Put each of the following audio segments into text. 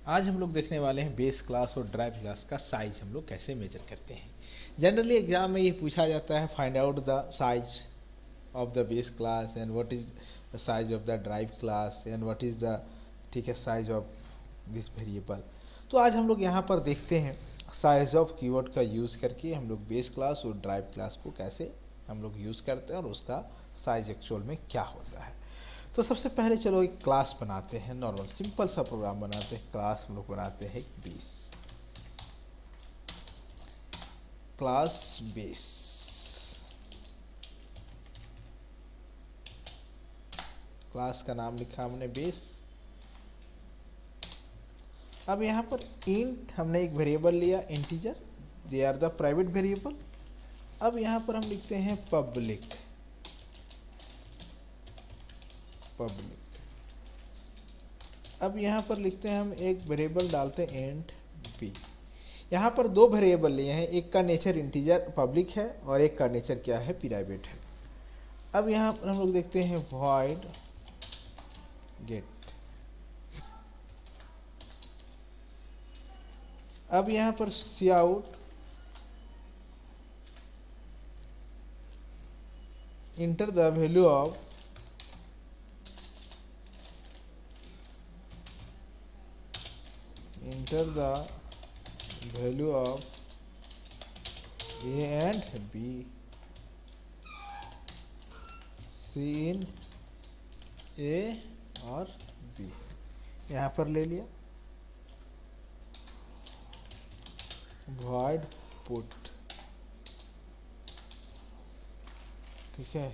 आज हम लोग देखने वाले हैं बेस क्लास और ड्राइव क्लास का साइज हम लोग कैसे मेजर करते हैं। जनरली एग्जाम में ये पूछा जाता है, find out the size of the base class and what is the size of the drive class and what is the ठीक है साइज ऑफ दिस वेरिएबल। तो आज हम लोग यहाँ पर देखते हैं साइज ऑफ कीवर्ड का यूज़ करके हम लोग बेस क्लास और ड्राइव क्लास को कैसे हम लोग यूज़ करते हैं और उसका साइज एक्चुअल में क्या होता है। तो सबसे पहले चलो एक क्लास बनाते हैं, नॉर्मल सिंपल सा प्रोग्राम बनाते हैं। क्लास हम लोग बनाते हैं बेस, क्लास बेस। क्लास का नाम लिखा हमने बेस। अब यहाँ पर इंट हमने एक वेरिएबल लिया, integer, they are the private variable. अब यहाँ पर हम लिखते हैं पब्लिक, पब्लिक। अब यहाँ पर लिखते हैं हम एक वेरिएबल डालते हैं इंट बी। यहाँ पर दो वेरिएबल लिए हैं, एक का नेचर इंटीजर पब्लिक है और एक का नेचर क्या है, प्राइवेट है। अब यहाँ पर हम लोग देखते हैं void get। अब यहाँ पर cout enter the value of a and b, c in a और b। यहाँ पर ले लिया void put, ठीक है,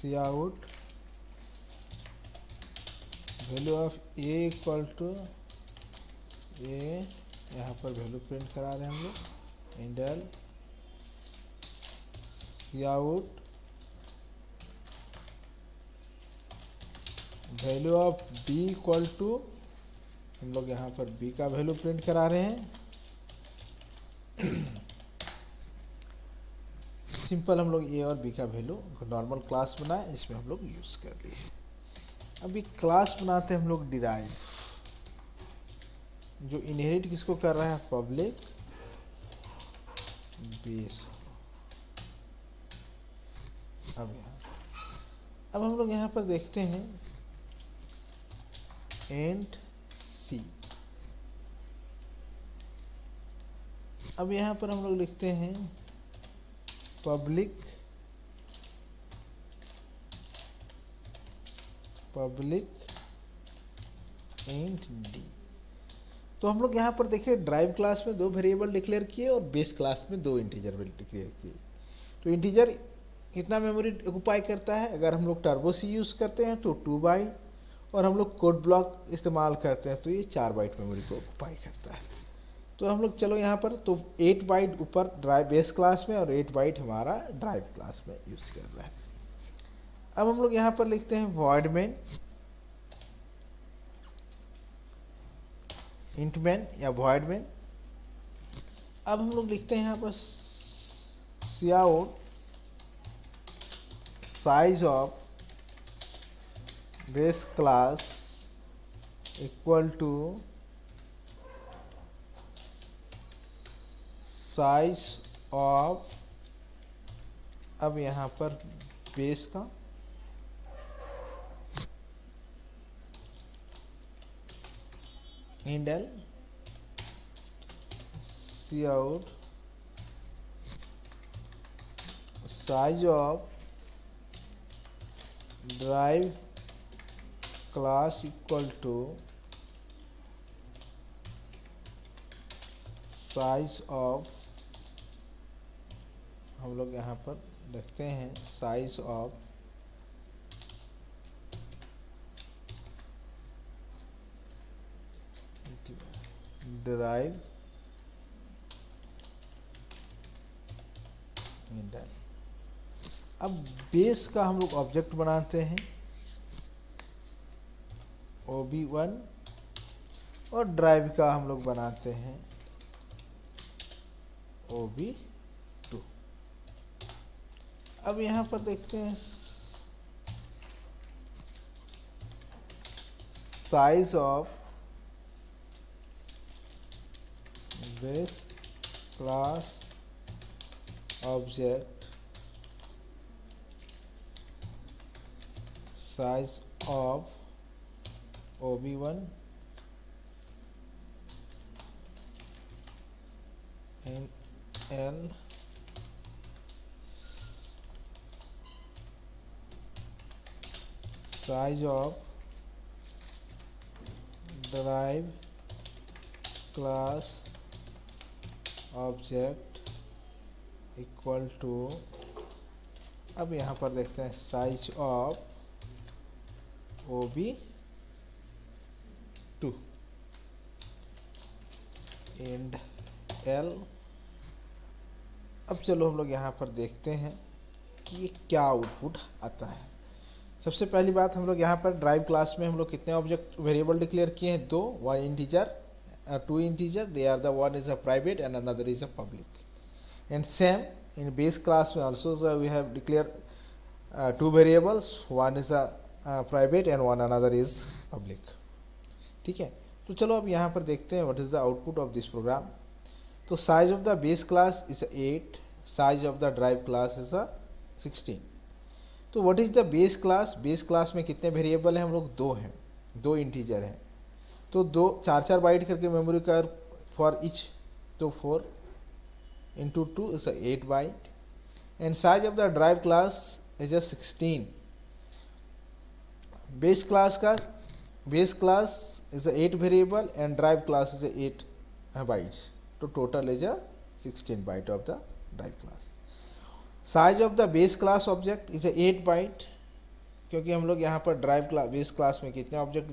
cout value of a equal to a, यहाँ पर वैल्यू प्रिंट करा रहे हैं हम लोग, endl cout value of b equal to, हम लोग यहाँ पर b का वैल्यू प्रिंट करा रहे हैं। सिंपल हम लोग a और b का वैल्यू नॉर्मल क्लास बनाए, इसमें हम लोग यूज़ कर लिए। अभी क्लास बनाते हैं हम लोग डिराइव, जो इनहेरिट किसको कर रहा है, पब्लिक बेस। अब हम लोग यहाँ पर देखते हैं एंड सी। अब यहाँ पर हम लोग लिखते हैं पब्लिक इंट डी। तो हम लोग यहाँ पर देखिए ड्राइव क्लास में दो वेरिएबल डिक्लेयर किए और बेस क्लास में दो इंटीजर डिक्लेयर किए। तो इंटीजर कितना मेमोरी ऑक्युपाई करता है, अगर हम लोग टर्बो सी यूज़ करते हैं तो 2 बाइट, और हम लोग कोड ब्लॉक इस्तेमाल करते हैं तो ये 4 बाइट मेमोरी को ऑक्युपाई करता है। तो हम लोग चलो यहाँ पर तो 8 बाइट ऊपर ड्राइव बेस क्लास में और 8 बाइट हमारा ड्राइव क्लास में यूज़ कर रहा है। अब हम लोग यहाँ पर लिखते हैं void main, int main या void main। अब हम लोग लिखते हैं यहाँ पर cout size of base class equal to size of, अब यहाँ पर बेस का endl cout size of drive class equal to size of, हम लोग यहाँ पर देखते हैं साइज ऑफ ड्राइव इंडल। अब बेस का हम लोग ऑब्जेक्ट बनाते हैं OB1 और ड्राइव का हम लोग बनाते हैं OB2। अब यहाँ पर देखते हैं size of base class object size of ob1 in L size of drive class object equal to, अब यहाँ पर देखते हैं size of ob2 and L। अब चलो हम लोग यहाँ पर देखते हैं कि ये क्या आउटपुट आता है। सबसे पहली बात, हम लोग यहाँ पर ड्राइव क्लास में हम लोग कितने ऑब्जेक्ट वेरिएबल डिक्लेयर किए हैं? दो, one integer, two integer, they are the one is a private and another is a public. And same in base class में also we have declare two variables, one is a private and one another is public. ठीक है, तो चलो अब यहाँ पर देखते हैं what is the output of this program. तो size of the base class is 8, size of the drive class is 16। तो what is the base class? Base class में कितने वेरिएबल हैं हम लोग? दो हैं, दो इंटीजर हैं। तो दो 4 बाइट करके मेमोरी का फॉर इच, तो 4 into 2 is 8 byte. And size of the drive class is 16। Base class is a 8 variable and drive class is a 8 bytes. So total is a 16 byte of the drive class. Size of the base class object is a 8 byte, क्योंकि हम लोग यहाँ पर drive class base class में कितने object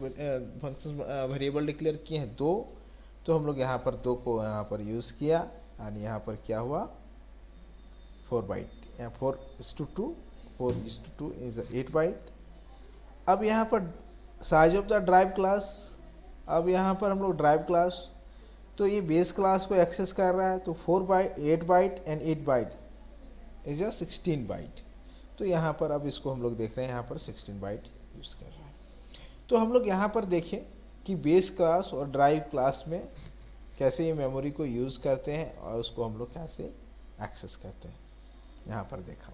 function variable declare किए हैं? 2। तो हम लोग यहाँ पर 2 को यहाँ पर यूज़ किया और यहाँ पर क्या हुआ? 4 बाइट, 4:2, 4:2 इज 8 बाइट। अब यहाँ पर size of the drive class, अब यहाँ पर हम लोग ड्राइव क्लास, तो ये बेस क्लास को एक्सेस कर रहा है, तो 8 byte and 8 byte is 16 byte. तो यहाँ पर अब इसको हम लोग देख रहे हैं, यहाँ पर 16 बाइट यूज़ कर रहा है। तो हम लोग यहाँ पर देखें कि बेस क्लास और ड्राइव क्लास में कैसे ये मेमोरी को यूज़ करते हैं और उसको हम लोग कैसे एक्सेस करते हैं, यहाँ पर देखा।